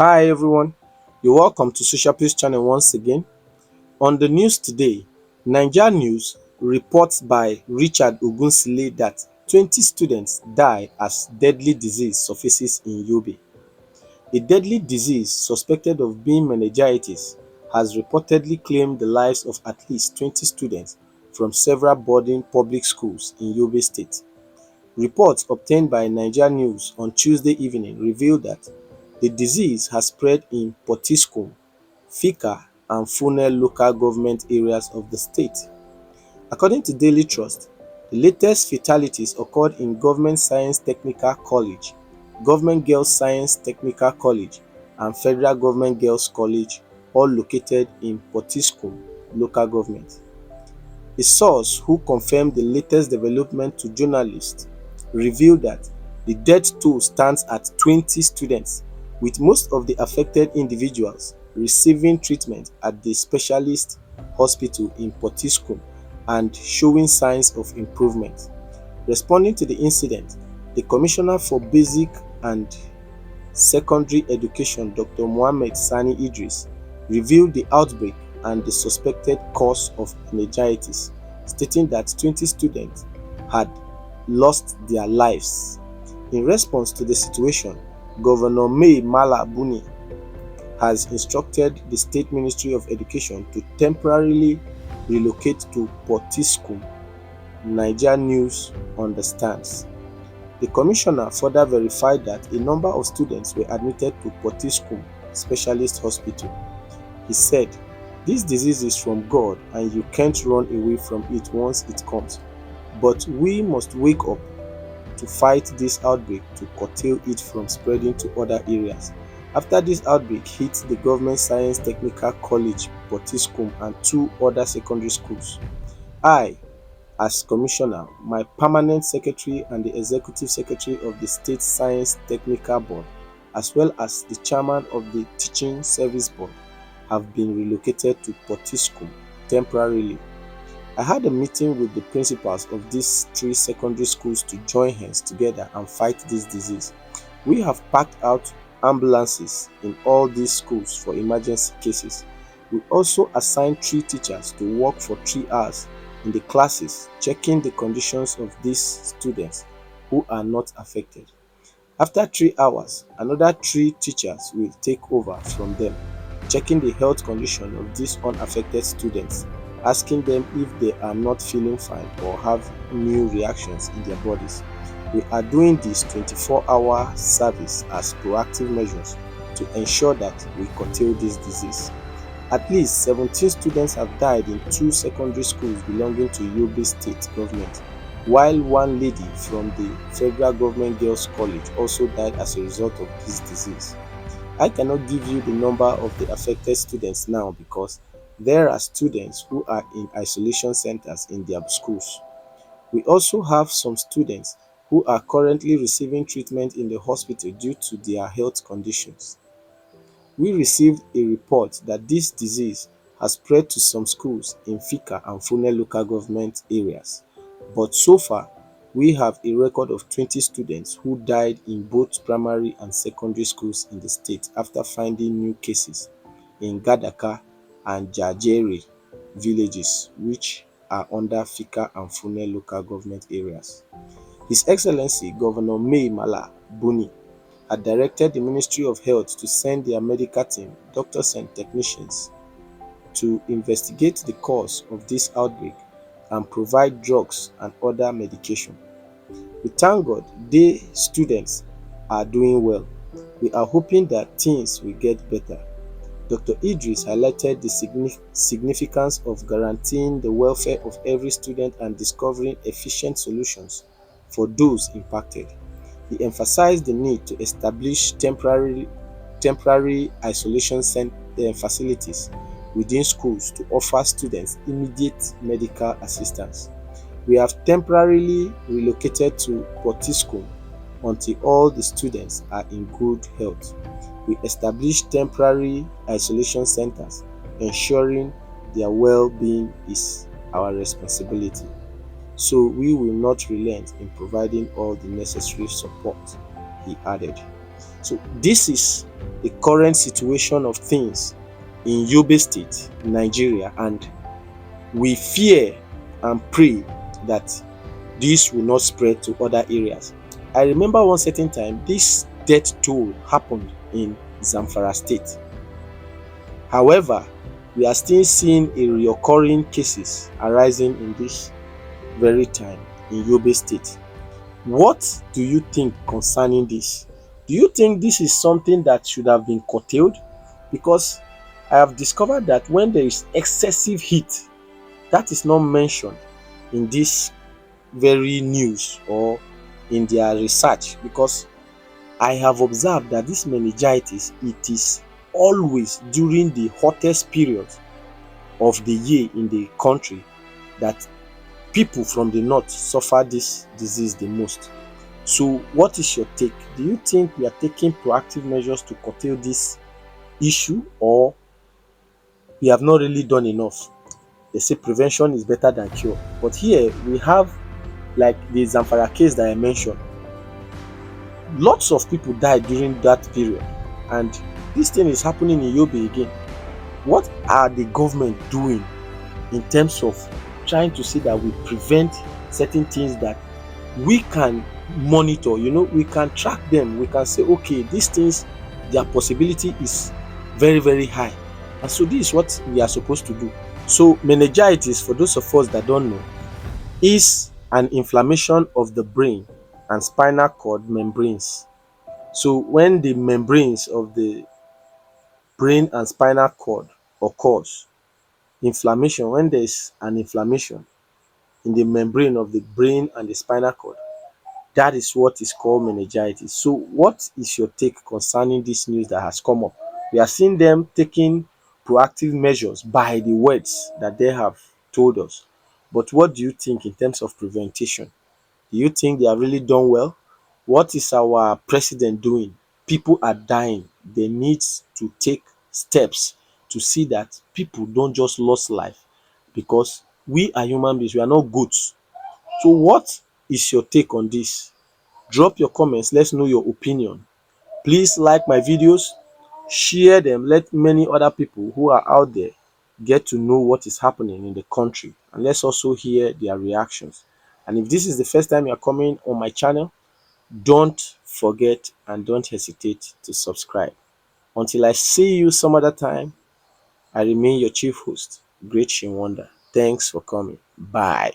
Hi everyone, you're welcome to Social Peace Channel once again. On the news today, Niger News reports by Richard Ogunsile that 20 students die as deadly disease surfaces in Yobe. A deadly disease suspected of being meningitis has reportedly claimed the lives of at least 20 students from several boarding public schools in Yobe State. Reports obtained by Niger News on Tuesday evening revealed that the disease has spread in Potiskum, Fika and Fune local government areas of the state. According to Daily Trust, the latest fatalities occurred in Government Science Technical College, Government Girls Science Technical College, and Federal Government Girls College, all located in Potiskum local government. A source who confirmed the latest development to journalists revealed that the death toll stands at 20 students, with most of the affected individuals receiving treatment at the specialist hospital in Potiskum and showing signs of improvement. Responding to the incident, the Commissioner for Basic and Secondary Education, Dr. Mohammed Sani Idris, revealed the outbreak and the suspected cause of meningitis, stating that 20 students had lost their lives. In response to the situation, Governor Mai Mala Buni has instructed the State Ministry of Education to temporarily relocate to Potiskum. Niger News understands. The commissioner further verified that a number of students were admitted to Potiskum Specialist Hospital. He said, "This disease is from God and you can't run away from it once it comes. But we must wake up to fight this outbreak to curtail it from spreading to other areas." After this outbreak hit the Government Science Technical College, Potiskum, and two other secondary schools, I, as Commissioner, my Permanent Secretary and the Executive Secretary of the State Science Technical Board, as well as the Chairman of the Teaching Service Board, have been relocated to Potiskum temporarily. I had a meeting with the principals of these three secondary schools to join hands together and fight this disease. We have packed out ambulances in all these schools for emergency cases. We also assigned 3 teachers to work for 3 hours in the classes, checking the conditions of these students who are not affected. After 3 hours, another 3 teachers will take over from them, checking the health condition of these unaffected students, asking them if they are not feeling fine or have new reactions in their bodies. We are doing this 24-hour service as proactive measures to ensure that we curtail this disease. At least 17 students have died in 2 secondary schools belonging to Yobe State government, while one lady from the Federal Government Girls College also died as a result of this disease. I cannot give you the number of the affected students now because there are students who are in isolation centers in their schools. We also have some students who are currently receiving treatment in the hospital due to their health conditions. We received a report that this disease has spread to some schools in Fika and Fune local government areas, but so far we have a record of 20 students who died in both primary and secondary schools in the state after finding new cases in Gadaka and Jajere villages, which are under Fika and Fune local government areas. His Excellency Governor Mai Mala Buni had directed the Ministry of Health to send their medical team, doctors and technicians, to investigate the cause of this outbreak and provide drugs and other medication. We thank God the students are doing well. We are hoping that things will get better. Dr. Idris highlighted the significance of guaranteeing the welfare of every student and discovering efficient solutions for those impacted. He emphasized the need to establish temporary isolation facilities within schools to offer students immediate medical assistance. We have temporarily relocated to Potiskum until all the students are in good health. We established temporary isolation centers, ensuring their well-being is our responsibility. So we will not relent in providing all the necessary support, he added. So this is the current situation of things in Yobe State, Nigeria, and we fear and pray that this will not spread to other areas. I remember one certain time this death toll happened in Zamfara State. However, we are still seeing a reoccurring cases arising in this very time in Yobe State. What do you think concerning this? Do you think this is something that should have been curtailed? Because I have discovered that when there is excessive heat, that is not mentioned in this very news or in their research, because I have observed that this meningitis, it is always during the hottest period of the year in the country that people from the north suffer this disease the most. So what is your take? Do you think we are taking proactive measures to curtail this issue, or we have not really done enough? They say prevention is better than cure. But here we have, like the Zamfara case that I mentioned, lots of people died during that period, and this thing is happening in Yobe again. What are the government doing in terms of trying to see that we prevent certain things that we can monitor? We can track them. We can say, okay, these things, their possibility is very, very high. And so this is what we are supposed to do. So meningitis, for those of us that don't know, is an inflammation of the brain and spinal cord membranes. So when the membranes of the brain and spinal cord occurs, inflammation, when there is an inflammation in the membrane of the brain and the spinal cord, that is what is called meningitis. So what is your take concerning this news that has come up? We are seeing them taking proactive measures by the words that they have told us. But what do you think in terms of prevention? Do you think they have really done well? What is our president doing? People are dying. They need to take steps to see that people don't just lose life, because we are human beings. We are not goats. So what is your take on this? Drop your comments. Let's know your opinion. Please like my videos, share them. Let many other people who are out there get to know what is happening in the country, and let's also hear their reactions. And if this is the first time you are coming on my channel, don't forget and don't hesitate to subscribe. Until I see you some other time, I remain your chief host, Great Shinwonder. Thanks for coming. Bye.